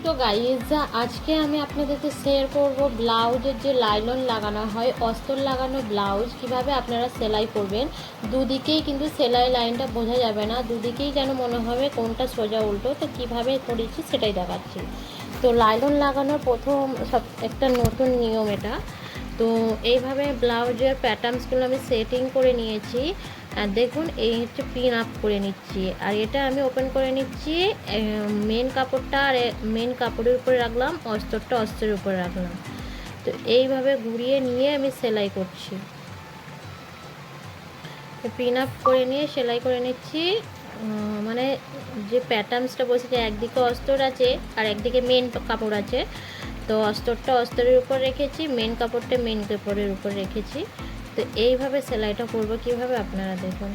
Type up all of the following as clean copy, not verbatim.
তো গাইজ আজকে আমি আপনাদেরকে শেয়ার করব ব্লাউজের যে লাইলন লাগানো হয় অস্তর লাগানো ব্লাউজ কিভাবে আপনারা সেলাই করবেন। দুদিকেই কিন্তু সেলাই লাইনটা বোঝা যাবে না, দুদিকেই যেন মনে হবে কোনটা সোজা উল্টো। তো কিভাবে করেছি সেটাই দেখাচ্ছি। তো লাইলন লাগানোর প্রথম সব একটা নতুন নিয়ম এটা। তো এইভাবে ব্লাউজের প্যাটার্নসগুলো আমি সেটিং করে নিয়েছি। আর দেখুন এই হচ্ছে পিন আপ করে নিচ্ছি, আর এটা আমি ওপেন করে নিচ্ছি। মেন কাপড়টা আর মেন কাপড়ের উপরে রাখলাম, অস্তরটা অস্তরের উপরে রাখলাম। তো এইভাবে ঘুরিয়ে নিয়ে আমি সেলাই করছি, পিন আপ করে নিয়ে সেলাই করে নিচ্ছি। মানে যে প্যাটার্নসটা বসেছে একদিকে অস্তর আছে আর একদিকে মেন কাপড় আছে। তো অস্তরটা অস্তরের উপর রেখেছি, মেন কাপড়টা মেন কাপড়ের উপর রেখেছি। তো এইভাবে সেলাইটা করব কিভাবে আপনারা দেখুন।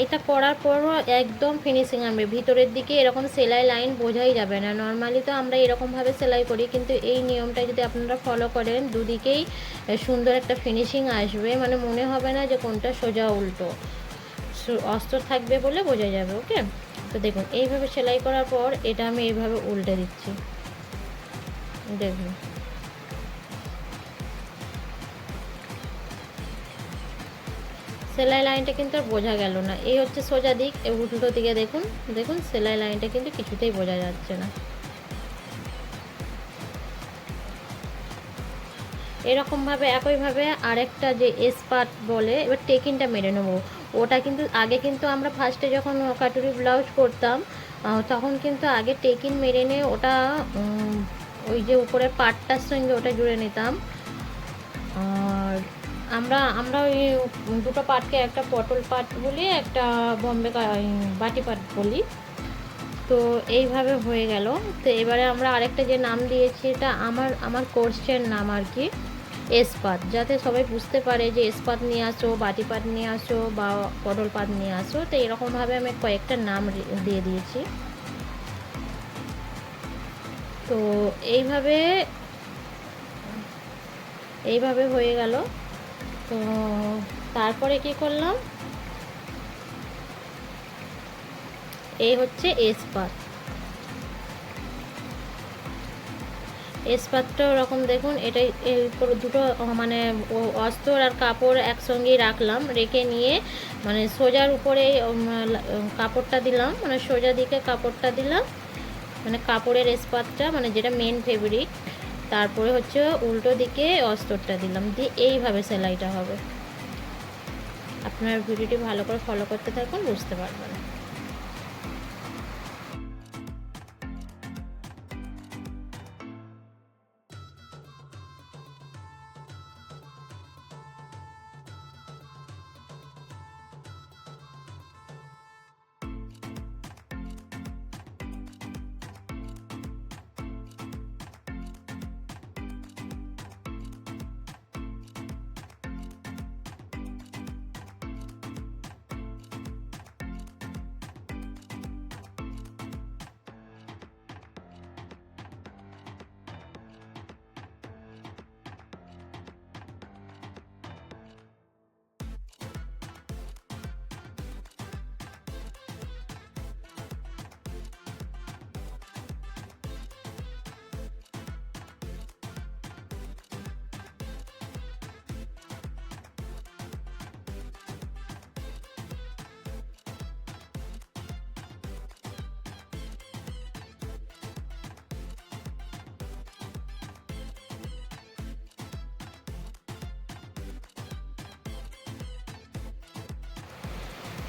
এটা করার পরও একদম ফিনিশিং আনবে, ভিতরের দিকে এরকম সেলাই লাইন বোঝাই যাবে না। নর্মালি তো আমরা এরকমভাবে সেলাই করি, কিন্তু এই নিয়মটা যদি আপনারা ফলো করেন দুদিকেই সুন্দর একটা ফিনিশিং আসবে, মানে মনে হবে না যে কোনটা সোজা উল্টো। অস্ত্র থাকবে বলে বোঝা যাবে। ওকে, তো দেখুন এইভাবে সেলাই করার পর এটা আমি এইভাবে উল্টে দিচ্ছি। দেখুন সেলাই লাইনটা কিন্তু আর বোঝা গেল না। এই হচ্ছে সোজা দিক, উল্টো দিকে দেখুন, দেখুন সেলাই লাইনটা কিন্তু কিছুতেই বোঝা যাচ্ছে না। এরকমভাবে একইভাবে আরেকটা যে এসপার্ট বলে, এবার টেকিনটা মেরে নেবো। ওটা কিন্তু আগে কিন্তু আমরা ফার্স্টে যখন কাটুরি ব্লাউজ করতাম তখন কিন্তু আগে টেকিন মেরে নিয়ে ওটা ওই যে উপরের পাটটার সঙ্গে ওটা জুড়ে নিতাম। আর আমরা আমরা ওই দুটো পাটকে একটা পটল পাট বলি, একটা বম্বে বাটি পাট বলি। তো এইভাবে হয়ে গেল। তো এবারে আমরা আরেকটা যে নাম দিয়েছি, এটা আমার কোর্সের নাম আর কি, এসপাত, যাতে সবাই বুঝতে পারে যে এসপাত নিয়ে আসো, বাটি পাট নিয়ে আসো বা পটল পাট নিয়ে আসো। তো এরকমভাবে আমি কয়েকটা নাম দিয়ে দিয়েছি। তো এইভাবে এইভাবে হয়ে গেল। তো তারপরে কি করলাম, এই হচ্ছে এসপাত। এসপাতটা ওরকম দেখুন, এটাই দুটো মানে অস্তর আর কাপড় একসঙ্গেই রাখলাম, রেখে নিয়ে মানে সোজার উপরে কাপড়টা দিলাম, মানে সোজা দিকে কাপড়টা দিলাম, মানে কাপড়ের এসপাতটা মানে যেটা মেন ফেব্রিক। তারপরে হচ্ছে উল্টো দিকে অস্তরটা দিলাম, দিয়ে এইভাবে সেলাইটা হবে। আপনার ভিডিওটি ভালো করে ফলো করতে থাকুন, বুঝতে পারবেন।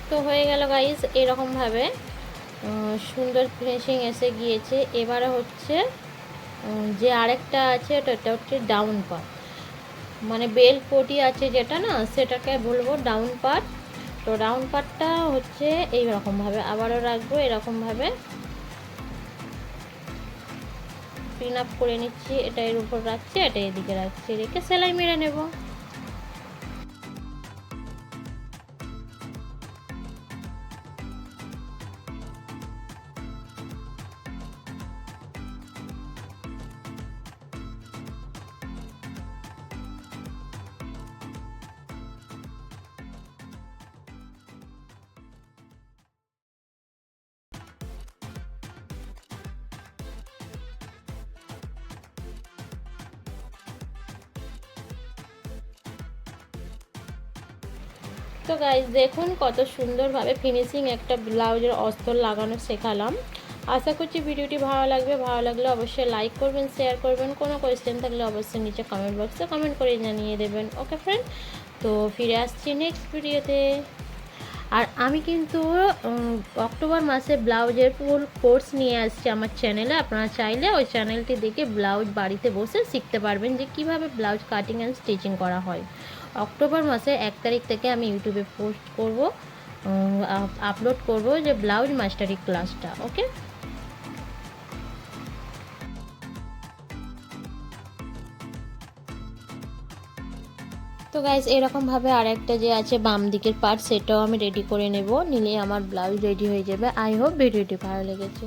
তো হয়ে গেল গাইস, এরকমভাবে সুন্দর ফিনিশিং এসে গিয়েছে। এবারে হচ্ছে যে আরেকটা আছে এটা হচ্ছে ডাউন পার্ট, মানে বেল পটি আছে যেটা না, সেটাকে বলবো ডাউন পার্ট। তো ডাউন পার্টটা হচ্ছে এইরকমভাবে আবারও রাখবো, এরকমভাবে পিন আপ করে নিচ্ছি, এটা এর উপর রাখছি, এটা এদিকে রাখছি, রেখে সেলাই মেরে নেব। তো গাইজ দেখুন কত সুন্দরভাবে ফিনিশিং একটা ব্লাউজের অস্তর লাগানো শেখালাম। আশা করছি ভিডিওটি ভালো লাগবে, ভালো লাগলে অবশ্যই লাইক করবেন, শেয়ার করবেন, কোনো কোয়েশ্চেন থাকলে অবশ্যই নিচে কমেন্ট বক্সে কমেন্ট করে জানিয়ে দেবেন। ওকে ফ্রেন্ড, তো ফিরে আসছি নেক্সট ভিডিওতে। আর আমি কিন্তু অক্টোবর মাসে ব্লাউজের ফুল কোর্স নিয়ে আসছি আমার চ্যানেলে। আপনারা চাইলে ওই চ্যানেলটি দেখে ব্লাউজ বাড়িতে বসে শিখতে পারবেন যে কিভাবে ব্লাউজ কাটিং অ্যান্ড স্টিচিং করা হয়। অক্টোবর মাসের 1 তারিখ থেকে আমি ইউটিউবে পোস্ট করব, আপলোড করব যে ব্লাউজ মাস্টারি ক্লাসটা। ওকে, তো গাইজ এরকমভাবে আরেকটা যে আছে বাম দিকের পার্ট, সেটাও আমি রেডি করে নেব, নিলে আমার ব্লাউজ রেডি হয়ে যাবে। আই হোপ ভিডিওটি ভালো লেগেছে।